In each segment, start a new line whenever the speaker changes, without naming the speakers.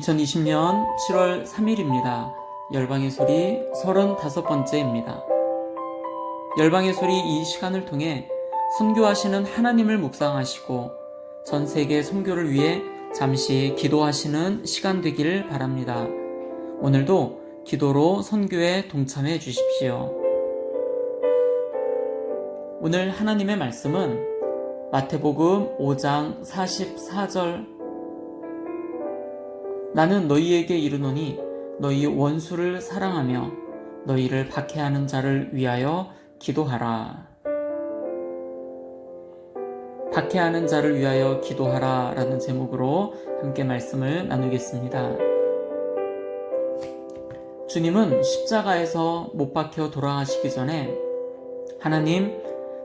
2020년 7월 3일입니다. 열방의 소리 35번째입니다. 열방의 소리 이 시간을 통해 선교하시는 하나님을 묵상하시고 전 세계 선교를 위해 잠시 기도하시는 시간 되기를 바랍니다. 오늘도 기도로 선교에 동참해 주십시오. 오늘 하나님의 말씀은 마태복음 5장 44절 나는 너희에게 이르노니 너희 원수를 사랑하며 너희를 박해하는 자를 위하여 기도하라. 박해하는 자를 위하여 기도하라 라는 제목으로 함께 말씀을 나누겠습니다. 주님은 십자가에서 못 박혀 돌아가시기 전에 하나님,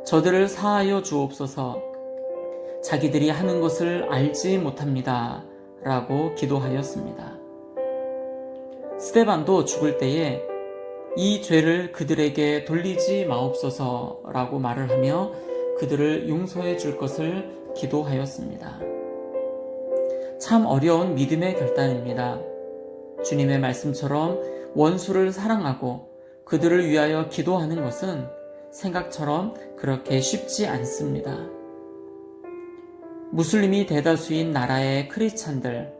저들을 사하여 주옵소서. 자기들이 하는 것을 알지 못합니다. 라고 기도하였습니다. 스데반도 죽을 때에 이 죄를 그들에게 돌리지 마옵소서 라고 말을 하며 그들을 용서해 줄 것을 기도하였습니다. 참 어려운 믿음의 결단입니다. 주님의 말씀처럼 원수를 사랑하고 그들을 위하여 기도하는 것은 생각처럼 그렇게 쉽지 않습니다. 무슬림이 대다수인 나라의 크리스찬들,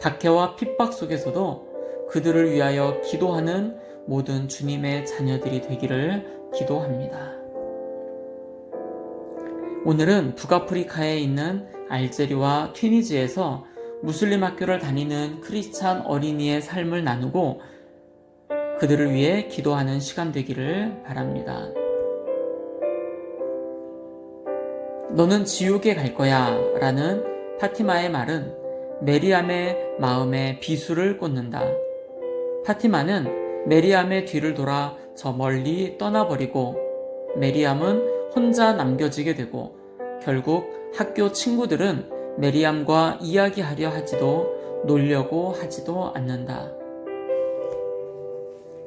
박해와 핍박 속에서도 그들을 위하여 기도하는 모든 주님의 자녀들이 되기를 기도합니다. 오늘은 북아프리카에 있는 알제리와 튀니지에서 무슬림 학교를 다니는 크리스찬 어린이의 삶을 나누고 그들을 위해 기도하는 시간 되기를 바랍니다. 너는 지옥에 갈 거야 라는 파티마의 말은 메리암의 마음에 비수를 꽂는다. 파티마는 메리암의 뒤를 돌아 저 멀리 떠나버리고 메리암은 혼자 남겨지게 되고 결국 학교 친구들은 메리암과 이야기하려 하지도 놀려고 하지도 않는다.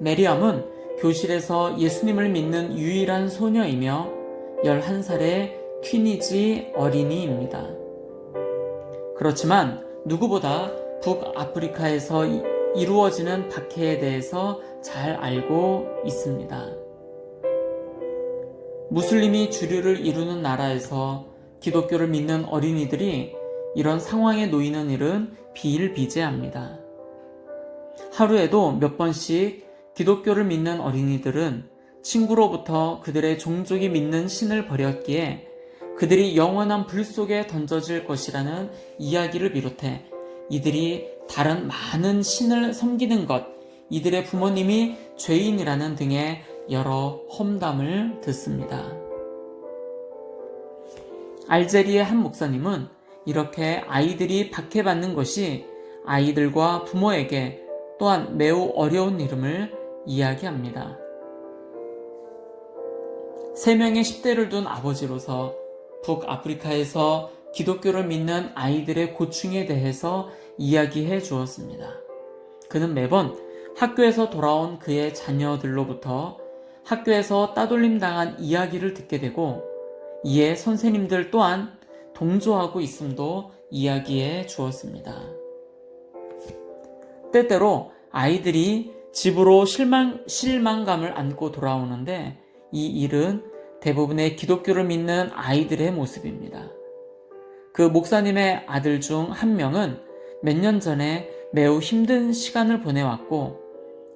메리암은 교실에서 예수님을 믿는 유일한 소녀이며 11살의 튀니지 어린이입니다. 그렇지만 누구보다 북아프리카에서 이루어지는 박해에 대해서 잘 알고 있습니다. 무슬림이 주류를 이루는 나라에서 기독교를 믿는 어린이들이 이런 상황에 놓이는 일은 비일비재합니다. 하루에도 몇 번씩 기독교를 믿는 어린이들은 친구로부터 그들의 종족이 믿는 신을 버렸기에 그들이 영원한 불 속에 던져질 것이라는 이야기를 비롯해 이들이 다른 많은 신을 섬기는 것, 이들의 부모님이 죄인이라는 등의 여러 험담을 듣습니다. 알제리의 한 목사님은 이렇게 아이들이 박해받는 것이 아이들과 부모에게 또한 매우 어려운 일임을 이야기합니다. 3명의 10대를 둔 아버지로서 북아프리카에서 기독교를 믿는 아이들의 고충에 대해서 이야기해 주었습니다. 그는 매번 학교에서 돌아온 그의 자녀들로부터 학교에서 따돌림 당한 이야기를 듣게 되고 이에 선생님들 또한 동조하고 있음도 이야기해 주었습니다. 때때로 아이들이 집으로 실망감을 안고 돌아오는데 이 일은 대부분의 기독교를 믿는 아이들의 모습입니다. 그 목사님의 아들 중 한 명은 몇 년 전에 매우 힘든 시간을 보내왔고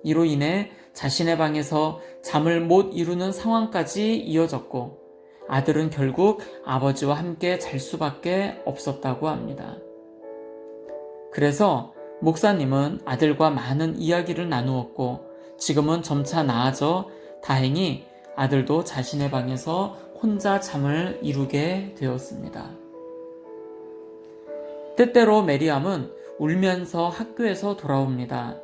이로 인해 자신의 방에서 잠을 못 이루는 상황까지 이어졌고 아들은 결국 아버지와 함께 잘 수밖에 없었다고 합니다. 그래서 목사님은 아들과 많은 이야기를 나누었고 지금은 점차 나아져 다행히 아들도 자신의 방에서 혼자 잠을 이루게 되었습니다. 때때로 메리암은 울면서 학교에서 돌아옵니다.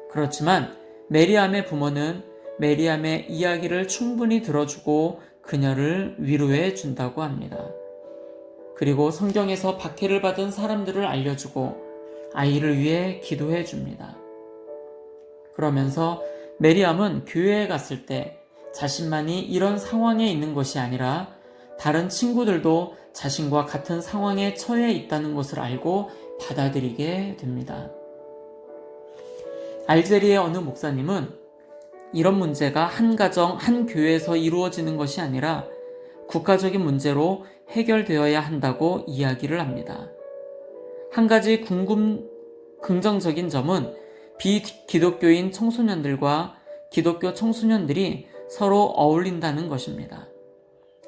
그렇지만 메리암의 부모는 메리암의 이야기를 충분히 들어주고 그녀를 위로해 준다고 합니다. 그리고 성경에서 박해를 받은 사람들을 알려주고 아이를 위해 기도해 줍니다. 그러면서 메리암은 교회에 갔을 때 자신만이 이런 상황에 있는 것이 아니라 다른 친구들도 자신과 같은 상황에 처해 있다는 것을 알고 받아들이게 됩니다. 알제리의 어느 목사님은 이런 문제가 한 가정, 한 교회에서 이루어지는 것이 아니라 국가적인 문제로 해결되어야 한다고 이야기를 합니다. 한 가지 긍정적인 점은 비기독교인 청소년들과 기독교 청소년들이 서로 어울린다는 것입니다.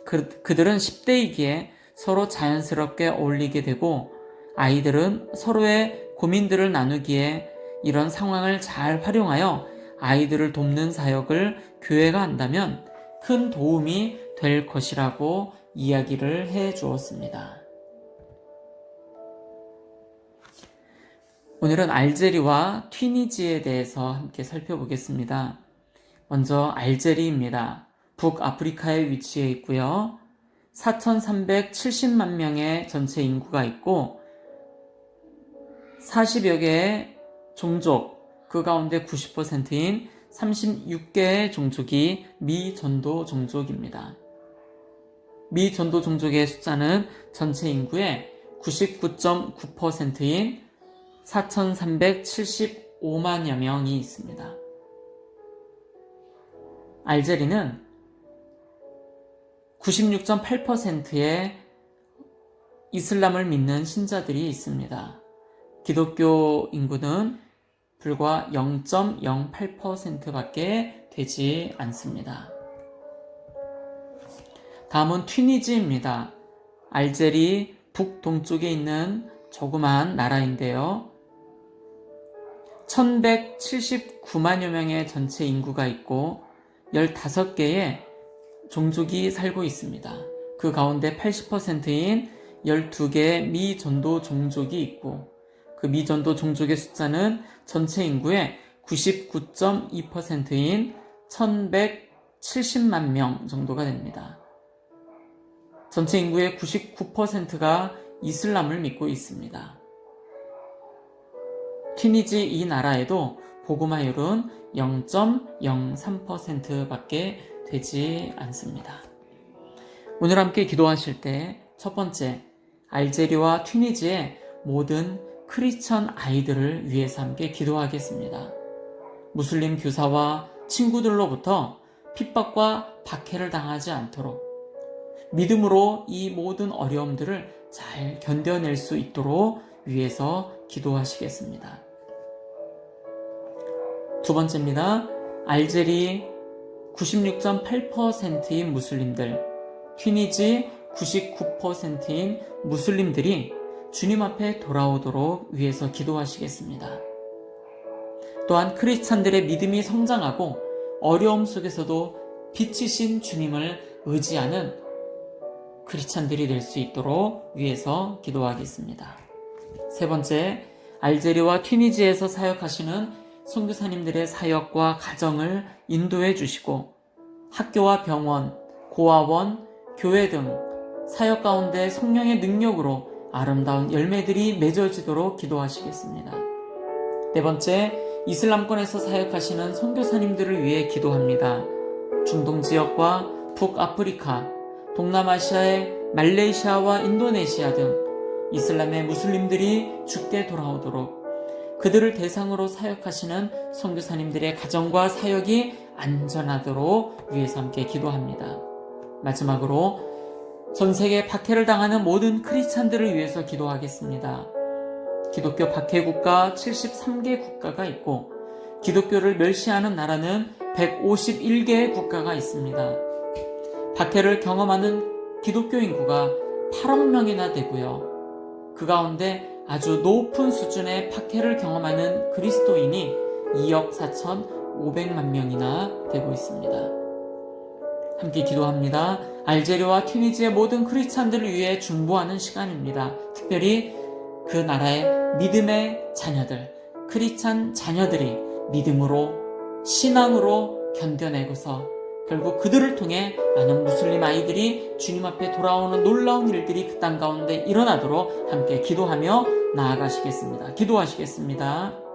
그들은 10대이기에 서로 자연스럽게 어울리게 되고 아이들은 서로의 고민들을 나누기에 이런 상황을 잘 활용하여 아이들을 돕는 사역을 교회가 한다면 큰 도움이 될 것이라고 이야기를 해 주었습니다. 오늘은 알제리와 튀니지에 대해서 함께 살펴보겠습니다. 먼저 알제리입니다. 북아프리카에 위치해 있고요. 4,370만 명의 전체 인구가 있고 40여 개의 종족, 그 가운데 90%인 36개의 종족이 미전도 종족입니다. 미전도 종족의 숫자는 전체 인구의 99.9%인 4,375만여 명이 있습니다. 알제리는 96.8%의 이슬람을 믿는 신자들이 있습니다. 기독교 인구는 불과 0.08%밖에 되지 않습니다. 다음은 튀니지입니다. 알제리 북동쪽에 있는 조그마한 나라인데요. 1179만여 명의 전체 인구가 있고 15개의 종족이 살고 있습니다. 그 가운데 80%인 12개의 미전도 종족이 있고 그 미전도 종족의 숫자는 전체 인구의 99.2%인 1170만 명 정도가 됩니다. 전체 인구의 99%가 이슬람을 믿고 있습니다. 튀니지 이 나라에도 복음화율은 0.03%밖에 되지 않습니다. 오늘 함께 기도하실 때 첫 번째, 알제리와 튀니지의 모든 크리스천 아이들을 위해서 함께 기도하겠습니다. 무슬림 교사와 친구들로부터 핍박과 박해를 당하지 않도록 믿음으로 이 모든 어려움들을 잘 견뎌낼 수 있도록 위해서 기도하시겠습니다. 두 번째입니다. 알제리 96.8%인 무슬림들, 튀니지 99%인 무슬림들이 주님 앞에 돌아오도록 위해서 기도하시겠습니다. 또한 크리스찬들의 믿음이 성장하고 어려움 속에서도 빛이신 주님을 의지하는 크리스찬들이 될 수 있도록 위해서 기도하겠습니다. 세 번째, 알제리와 튀니지에서 사역하시는 선교사님들의 사역과 가정을 인도해 주시고 학교와 병원, 고아원, 교회 등 사역 가운데 성령의 능력으로 아름다운 열매들이 맺어지도록 기도하시겠습니다. 네 번째, 이슬람권에서 사역하시는 선교사님들을 위해 기도합니다. 중동 지역과 북아프리카, 동남아시아의 말레이시아와 인도네시아 등 이슬람의 무슬림들이 주께 돌아오도록 그들을 대상으로 사역하시는 선교사님들의 가정과 사역이 안전하도록 위해서 함께 기도합니다. 마지막으로 전 세계 박해를 당하는 모든 크리스찬들을 위해서 기도하겠습니다. 기독교 박해 국가 73개 국가가 있고 기독교를 멸시하는 나라는 151개의 국가가 있습니다. 박해를 경험하는 기독교 인구가 8억 명이나 되고요. 그 가운데 아주 높은 수준의 박해를 경험하는 그리스도인이 2억 4,500만 명이나 되고 있습니다. 함께 기도합니다. 알제리와 튀니지의 모든 크리스찬들을 위해 중보하는 시간입니다. 특별히 그 나라의 믿음의 자녀들, 크리스찬 자녀들이 믿음으로, 신앙으로 견뎌내고서 결국 그들을 통해 많은 무슬림 아이들이 주님 앞에 돌아오는 놀라운 일들이 그 땅 가운데 일어나도록 함께 기도하며 나아가시겠습니다. 기도하시겠습니다.